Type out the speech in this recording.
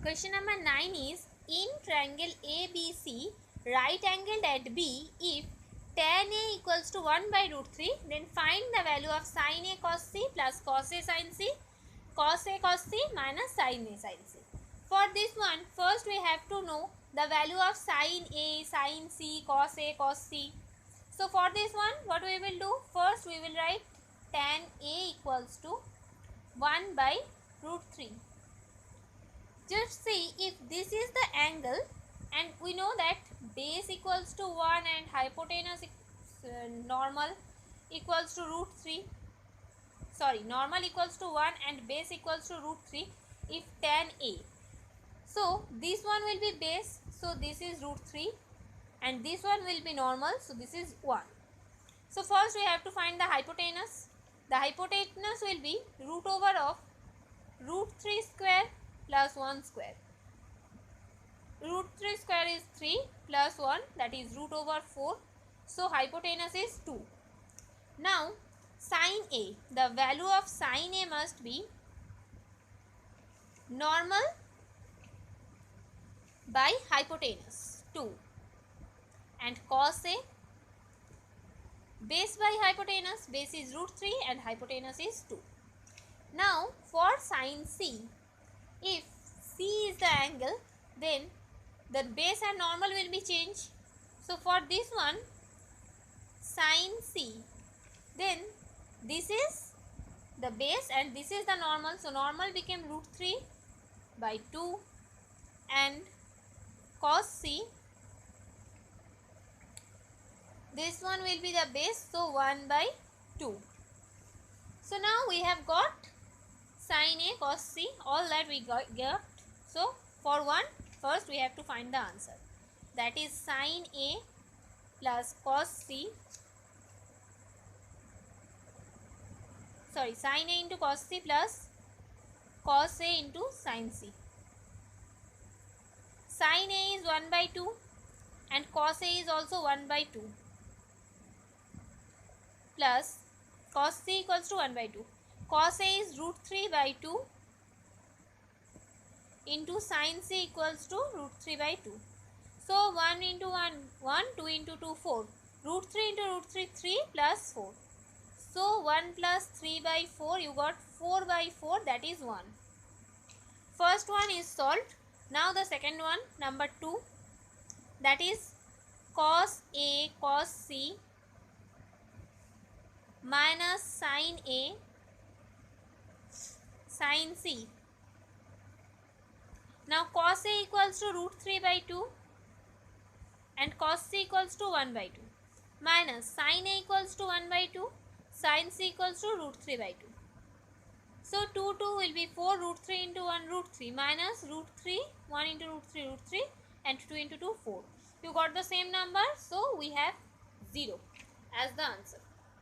Question number 9 is, in triangle ABC, right angled at B, if tan A equals to 1 by root 3, then find the value of sin A cos C plus cos A sin C, cos A cos C minus sin A sin C. For this one, first we have to know the value of sin A, sin C, cos A, cos C. So for this one, what we will do? First we will write tan A equals to 1 by root 3. Just see if this is the angle, and we know that base equals to 1 and hypotenuse normal equals to root 3. Sorry, normal equals to 1 and base equals to root 3 if tan A. So this one will be base, so this is root 3, and this one will be normal, so this is 1. So first we have to find the hypotenuse. The hypotenuse will be root over of root 3 square plus 1 square. Root 3 square is 3 plus 1, that is root over 4. So hypotenuse is 2. Now sin A, the value of sin A must be normal by hypotenuse 2, and cos A, base by hypotenuse, base is root 3 and hypotenuse is 2. Now for sin C, if C is the angle, then the base and normal will be changed. So for this one, sin C, then this is the base and this is the normal, so normal became root 3 by 2, and cos C, this one will be the base, so 1 by 2. So now we have got sin A cos C, all that we got. So for one, first we have to find the answer, that is sin A plus cos C, sorry, sin A into cos C plus cos A into sin C. Sin A is 1 by 2 and cos A is also 1 by 2 plus cos C equals to 1 by 2. Cos A is root 3 by 2 into sin C equals to root 3 by 2. So 1 into 1, 1, 2 into 2, 4. Root 3 into root 3, 3 plus 4. So 1 plus 3 by 4, you got 4 by 4, that is 1. First one is solved. Now the second one, number 2, that is cos A cos C minus sin A sin C. Now cos A equals to root 3 by 2 and cos C equals to 1 by 2 minus sin A equals to 1 by 2, sin C equals to root 3 by 2. So 2 will be 4, root 3 into 1 root 3 minus root 3, 1 into root 3 and 2 into 2 4. You got the same number, so we have 0 as the answer.